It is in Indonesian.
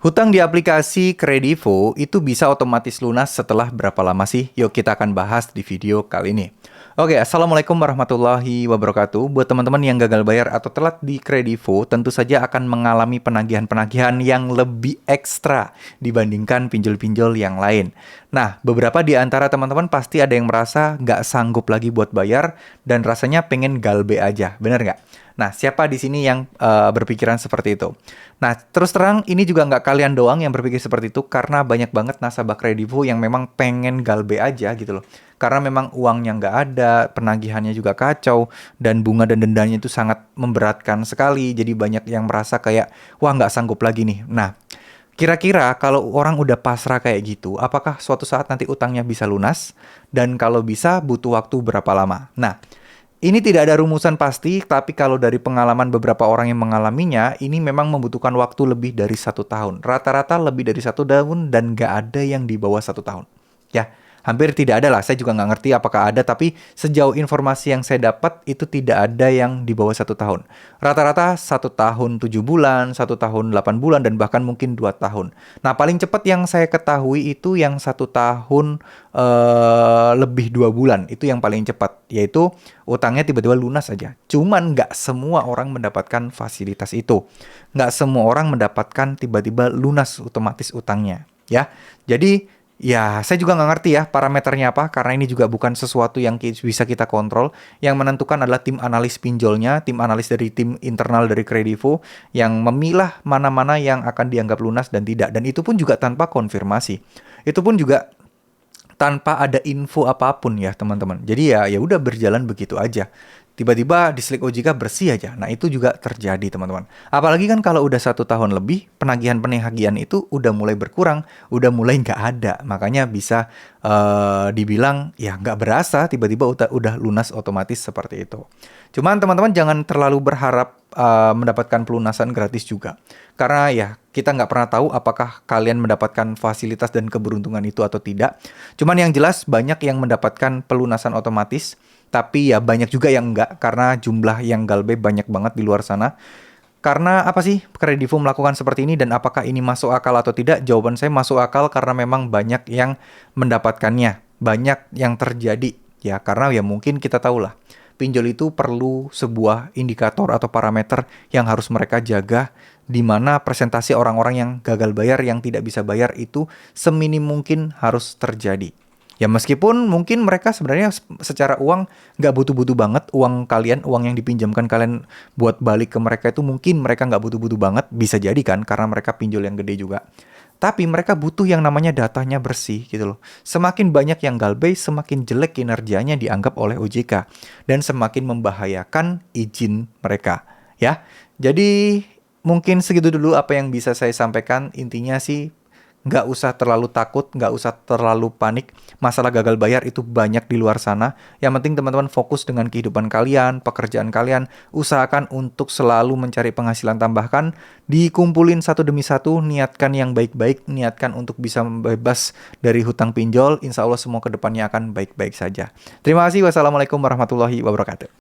Hutang di aplikasi Kredivo itu bisa otomatis lunas setelah berapa lama sih? Yuk kita akan bahas di video kali ini. Oke, Assalamualaikum warahmatullahi wabarakatuh. Buat teman-teman yang gagal bayar atau telat di Kredivo, tentu saja akan mengalami penagihan-penagihan yang lebih ekstra dibandingkan pinjol-pinjol yang lain. Nah, beberapa di antara teman-teman pasti ada yang merasa nggak sanggup lagi buat bayar dan rasanya pengen galbe aja, bener nggak? Nah, siapa di sini yang berpikiran seperti itu? Nah, terus terang ini juga nggak kalian doang yang berpikir seperti itu karena banyak banget nasabah Kredivo yang memang pengen galbe aja gitu loh. Karena memang uangnya nggak ada, penagihannya juga kacau, dan bunga dan dendanya itu sangat memberatkan sekali. Jadi banyak yang merasa kayak, wah nggak sanggup lagi nih. Nah, kira-kira kalau orang udah pasrah kayak gitu, apakah suatu saat nanti utangnya bisa lunas? Dan kalau bisa, butuh waktu berapa lama? Nah, ini tidak ada rumusan pasti, tapi kalau dari pengalaman beberapa orang yang mengalaminya, ini memang membutuhkan waktu lebih dari 1 tahun. Rata-rata lebih dari 1 tahun dan nggak ada yang di bawah 1 tahun. Ya, hampir tidak ada lah. Saya juga nggak ngerti apakah ada, tapi sejauh informasi yang saya dapat, itu tidak ada yang di bawah 1 tahun. Rata-rata 1 tahun 7 bulan, 1 tahun 8 bulan, dan bahkan mungkin 2 tahun. Nah, paling cepat yang saya ketahui itu yang 1 tahun lebih 2 bulan. Itu yang paling cepat, yaitu utangnya tiba-tiba lunas aja. Cuman nggak semua orang mendapatkan fasilitas itu. Nggak semua orang mendapatkan tiba-tiba lunas otomatis utangnya. Ya, jadi ya saya juga nggak ngerti ya parameternya apa, karena ini juga bukan sesuatu yang bisa kita kontrol. Yang menentukan adalah tim analis pinjolnya, tim analis dari tim internal dari Kredivo yang memilah mana-mana yang akan dianggap lunas dan tidak. Dan itu pun juga tanpa konfirmasi. Itu pun juga tanpa ada info apapun ya teman-teman. Jadi ya udah berjalan begitu aja. Tiba-tiba di Slick OJK bersih aja. Nah itu juga terjadi teman-teman. Apalagi kan kalau udah 1 tahun lebih, penagihan-penagihan itu udah mulai berkurang, udah mulai nggak ada. Makanya bisa dibilang ya nggak berasa tiba-tiba udah lunas otomatis seperti itu. Cuman teman-teman jangan terlalu berharap mendapatkan pelunasan gratis juga. Karena ya kita nggak pernah tahu apakah kalian mendapatkan fasilitas dan keberuntungan itu atau tidak. Cuman yang jelas banyak yang mendapatkan pelunasan otomatis. Tapi ya banyak juga yang enggak karena jumlah yang galbe banyak banget di luar sana. Karena apa sih Kredivo melakukan seperti ini dan apakah ini masuk akal atau tidak? Jawaban saya masuk akal karena memang banyak yang mendapatkannya. Banyak yang terjadi. Ya karena ya mungkin kita tahulah. Pinjol itu perlu sebuah indikator atau parameter yang harus mereka jaga di mana presentasi orang-orang yang gagal bayar, yang tidak bisa bayar itu seminim mungkin harus terjadi. Ya meskipun mungkin mereka sebenarnya secara uang nggak butuh-butuh banget uang kalian, uang yang dipinjamkan kalian buat balik ke mereka itu mungkin mereka nggak butuh-butuh banget, bisa jadi kan karena mereka pinjol yang gede juga. Tapi mereka butuh yang namanya datanya bersih gitu loh. Semakin banyak yang galbay, semakin jelek kinerjanya dianggap oleh OJK. Dan semakin membahayakan izin mereka. Ya, jadi mungkin segitu dulu apa yang bisa saya sampaikan. Intinya sih nggak usah terlalu takut, nggak usah terlalu panik. Masalah gagal bayar itu banyak di luar sana. Yang penting teman-teman fokus dengan kehidupan kalian, pekerjaan kalian. Usahakan untuk selalu mencari penghasilan tambahan. Dikumpulin satu demi satu, niatkan yang baik-baik. Niatkan untuk bisa bebas dari hutang pinjol. Insya Allah semua kedepannya akan baik-baik saja. Terima kasih. Wassalamualaikum warahmatullahi wabarakatuh.